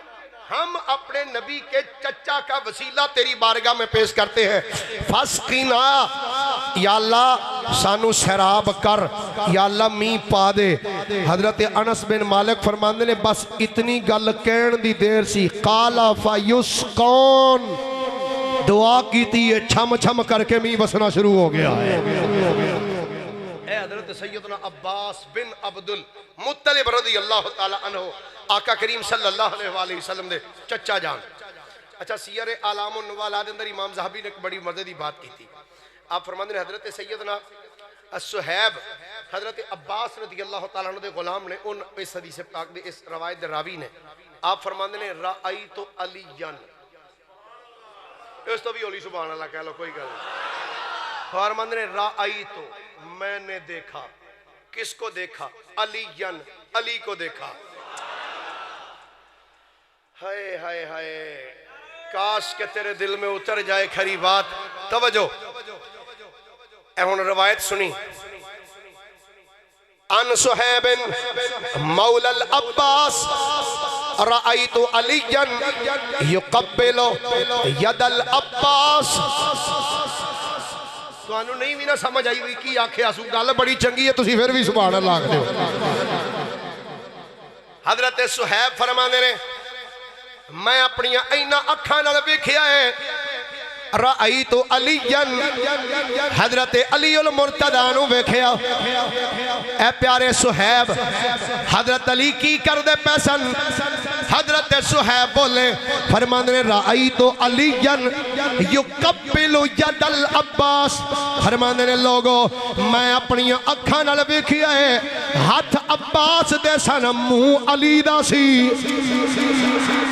ہم اپنے نبی کے چچا کا وسیلہ تیری بارگاہ میں پیش کرتے ہیں فاسقینا یا اللہ سانو سیراب کر یا اللہ می پا دے حضرت انس بن مالک فرماندے نے بس اتنی گل کہن دی دیر سی قالا فیسقون دعا کی تھی یہ چھم چھم کر کے می بسنا شروع ہو گیا اے حضرت سیدنا عباس بن عبدل مطلب رضی اللہ تعالی عنہ آقا کریم صلی اللہ علیہ وسلم دے چچا جان اچھا سیر اعلام النبلاء دے اندر امام زہبی نے ایک بڑی مددی بات کی تھی آپ فرماندے ہیں حضرت سیدنا الصحیب حضرت عباس رضی اللہ تعالیٰ عنہ دے غلام نے ان اس حدیث پاک دے اس روایت دے راوی نے آپ فرماندے ہیں رأیت علیاً اس تو بھی اولی سبحان اللہ کہہ لو کوئی کہہ لو فرماندے ہیں رأیت میں نے دیکھا کس کو دیکھا علیاً علی کو دیکھا ہائے ہائے ہائے کاش کہ تیرے دل میں اتر جائے کھری بات توجہ اے ہن روایت سنی ان صحیب مولا العباس رأیت علیاً یقبل ید العباس تو انہوں نہیں بھی نہ سمجھ آئی ہوئی کی آنکھیں آسو گالہ بڑی چنگی ہے تسی پھر بھی سبحان اللہ آکھ دے حضرت صحیب فرمانے نے میں اپنی اینہ اکھاں نال ویکھیا ہے رأیت علیاً حضرت علی المرتضیٰ نو ویکھیا اے پیارے صحیب حضرت علی کی کر دے پیسن حضرت صحیب بولے فرماندے نے رأیت علیاً یقبل ید العباس فرماندے نے لوگو میں اپنی اکھاں نال ویکھیا ہے ہاتھ عباس دے سن منہ علی دا سی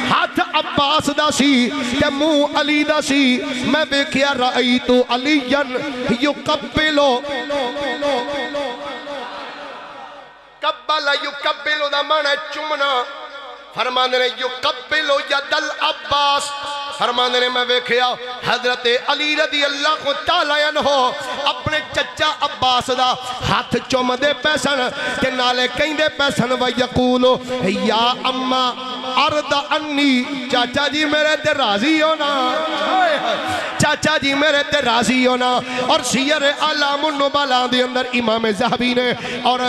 ہاتھ عباس دا سی تے منہ علی دا سی میں بیکیا رأیت علیاً یقبلو قبل یقبلو دا معنی چمنا فرماندے نے یقبلو ید العباس فرماندے نے میں بیکھیا حضرت علی رضی اللہ کو تعالیٰ عنہ اپنے چچا عباس دا ہاتھ چوم دے پیسن کہ نالے کہیں دے پیسن ویقولو یا اممہ عرض انی چاچا جی میرے تے راضی ہونا چاچا جی میرے تے راضی ہونا اور سیر اعلام النبلاء دے اندر امام زہبی نے اور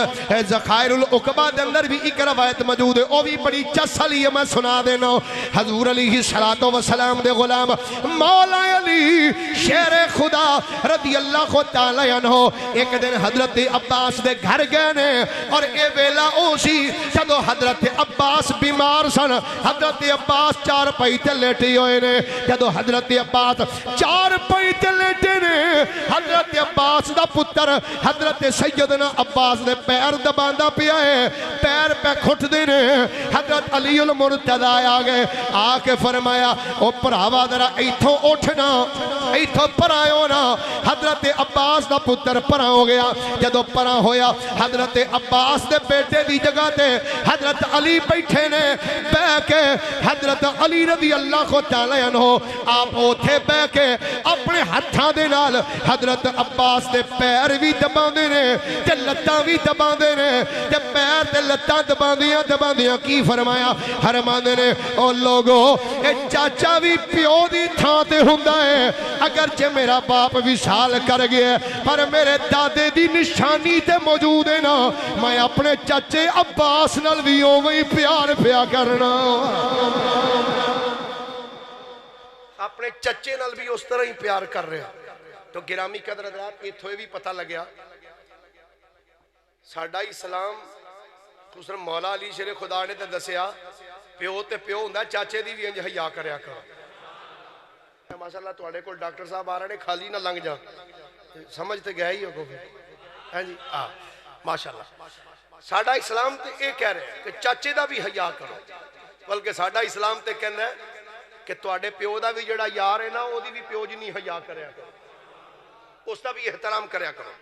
ذخائر العقبہ دے اندر بھی ایک روایت موجود ہے وہ بھی بڑی چسلی ہے میں سنا دینا حضور علیہ السلام دے غلام مولا علی شیر خدا رضی اللہ تعالی عنہ ایک دن حضرت عباس دے گھر گئے نے اور اے ویلا اوسی جدو حضرت عباس بیمار سن حضرت عباس چار پائی تے لیٹی ہوئے نے جدو حضرت عباس چار پائی تے لیٹے نے حضرت عباس دا پتر حضرت سیدنا عباس دے پیر دباندہ پیا ہے پیر پہ کھٹ دینے حضرت علی المرتضی آگئے آکے فرمایا او پراوا درہ ایتھوں اٹھنا ایتھوں پرایوں نا حضرت عباس دا پتر پرا ہو گیا جدو پرا ہویا حضرت عباس دے بیٹے دی جگہ تے حضرت علی بیٹھے نے بے کے حضرت علی رضی اللہ کو تعالی عنہ آپ اوتھے بے کے اپنے ہتھاں دے نال حضرت عباس دے پیر بھی دبان دے نے تے لتاں بھی دبان دے نے تے پیر تے لتاں دبان دیاں کی فرمایا فرمان دے نے او لوگو اے چاچا بھی پیو دی تھاں تے ہوندا ہے اگرچہ میرا باپ وصال کر گیا پر میرے دادے دی نشانی تے موجود ہے نا میں اپنے چچے عباس نال بھی اوویں پیار پیا کرنا اپنے چچے نال بھی اس طرح ہی پیار کر رہے ہیں تو گرامی قدر حضرات ایتھوے بھی پتہ لگیا ساڈا اسلام خصوصاً مولا علی شیر خدا نے تے دسیا پیو تے پیو ہوندا چاچے دی بھی انج حیا کریا کرو ماشاءاللہ تواڈے کول ڈاکٹر صاحب آ رہے نے خالی نہ لنگ جا سمجھ تے گیا ہی ہو ہاں جی ماشاءاللہ ساڈا اسلام تے اے کہہ رہے ہیں کہ چاچے دا بھی حیا کرو بلکہ ساڈا اسلام تے کہندا ہے کہ تواڈے پیو دا بھی جڑا یار ہے نا او دی بھی پیو جنی حیا کریا کرو اس دا بھی احترام کریا کرو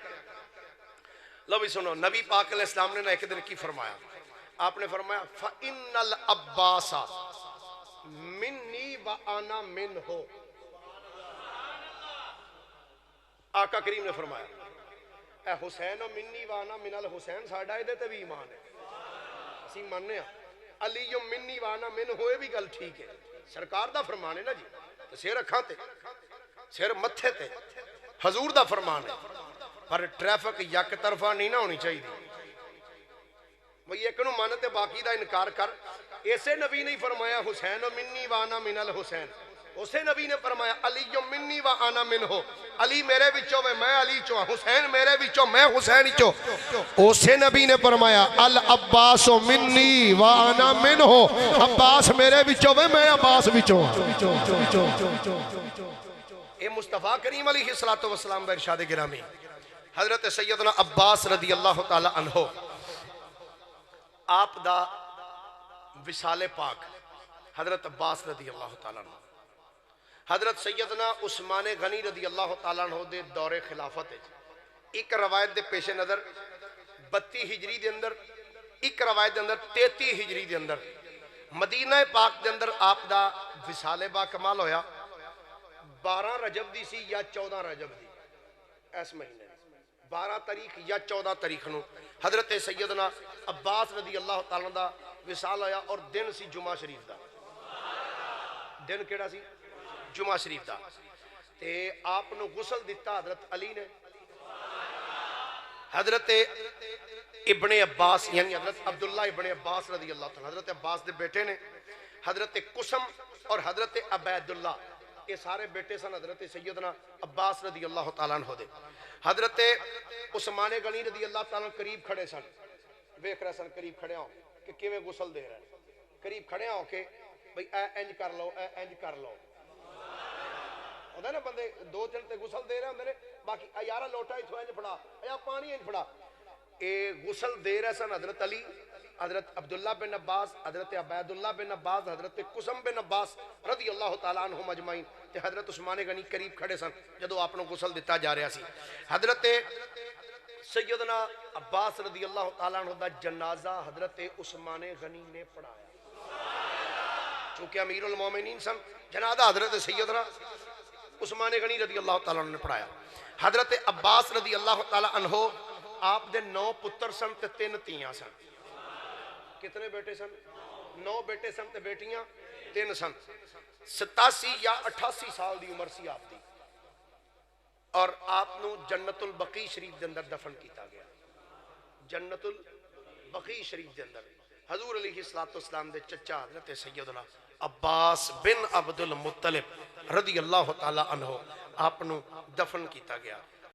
لو بھی سنو نبی پاک علیہ السلام نے ایک دن کی فرمایا آپ نے فرمایا فَإِنَّ الْعَبَّاسَ مِنِّي وَأَنَا مِنْهُ آقا کریم نے فرمایا اے حسین و منی وانا من الحسین ساڑھا دے تے بھی ایمان ہے اسی ماننے ہیں علی و منی وانا من ہوئے بھی گل ٹھیک ہے سرکار دا فرمان ہے نا جی سیر اکھاں تے سیر متھے تے حضور دا فرمان ہے پر ٹریفک یک طرفہ نہیں نہ ہونی چاہیے وہی ایک نو مانتے باقی دا انکار کر ایسے نبی نے فرمایا حسین و منی وانا من الحسین اسے نبی نے فرمایا علی منی و آنا من ہو علی میرے بچوں میں علی چوں حسین میرے بچوں میں حسین چوں اسے نبی نے فرمایا العباس منی و آنا من ہو عباس میرے بچوں میں عباس بچوں اے مصطفیٰ کریم علیہ السلام ارشاد گرامی حضرت سیدنا عباس رضی اللہ تعالی عنہ آپ دا وصال پاک حضرت عباس رضی اللہ تعالیٰ عنہ حضرت سیدنا عثمان غنی رضی اللہ تعالیٰ عنہ دے دور خلافت ہے ایک روایت دے پیش نظر 32 ہجری دے اندر ایک روایت دے اندر 33 ہجری دے اندر مدینہ پاک دے اندر آپ دا وصال با کمال ہویا 12 رجب دی سی یا 14 رجب دی اس مہینے 12 تاریخ یا 14 تاریخ نو حضرت سیدنا عباس رضی اللہ تعالیٰ دا وصال ہویا اور دن سی جمعہ شریف دا دن کیڑا سی جمعہ شریف دا تے آپ نو غسل دیتا حضرت علی نے حضرت ابن عباس یعنی حضرت عبداللہ ابن عباس رضی اللہ تعالیٰ حضرت عباس دے بیٹے نے حضرت قسم اور حضرت عبیداللہ یہ سارے بیٹے سن حضرت سیدنا عباس رضی اللہ تعالیٰ عنہ دے حضرت عثمان غنی رضی اللہ تعالیٰ قریب کھڑے سن ویکھ رہے سن قریب کھڑے ہوں کہ کیویں غسل دے رہے قریب کھڑے ہوں کہ بھئی اے انج کر لو اے انج کر لو ہوتا ہے نا بندے دو تین تے غسل دے رہے ہوں نے باقی یارہ لوٹا ایتھوں انج پھڑا یا پانی انج پھڑا اے غسل دے رہے سن حضرت علی حضرت عبداللہ بن عباس حضرت عبیداللہ بن عباس حضرت قسم بن عباس رضی اللہ تعالیٰ عنہم اجمعین تے حضرت عثمان غنی قریب کھڑے سن جدو آپ نے غسل دیتا جا رہا سی حضرت سیدنا عباس رضی اللہ تعالیٰ عنہ دا جنازہ حضرت عثمان غنی نے پڑھایا چونکہ امیر المومنین سن جنازہ حضرت سیدنا عثمان غنی رضی اللہ تعالیٰ عنہ نے پڑھایا حضرت عباس رضی اللہ تعالیٰ عنہ آپ دے 9 پتر سن تے 3 تیاں سن کتنے بیٹے سن 9 بیٹے سن تے بیٹیاں 3 سن 87 یا 88 سال دی عمر سی آپ دی اور آپ نو جنت البقیع شریف دے اندر دفن کیتا گیا جنت البقیع شریف دے اندر حضور علیہ السلام دے چچا حضرت سیدنا عباس بن عبد المطلب رضی اللہ تعالی عنہ آپ نو دفن کیتا گیا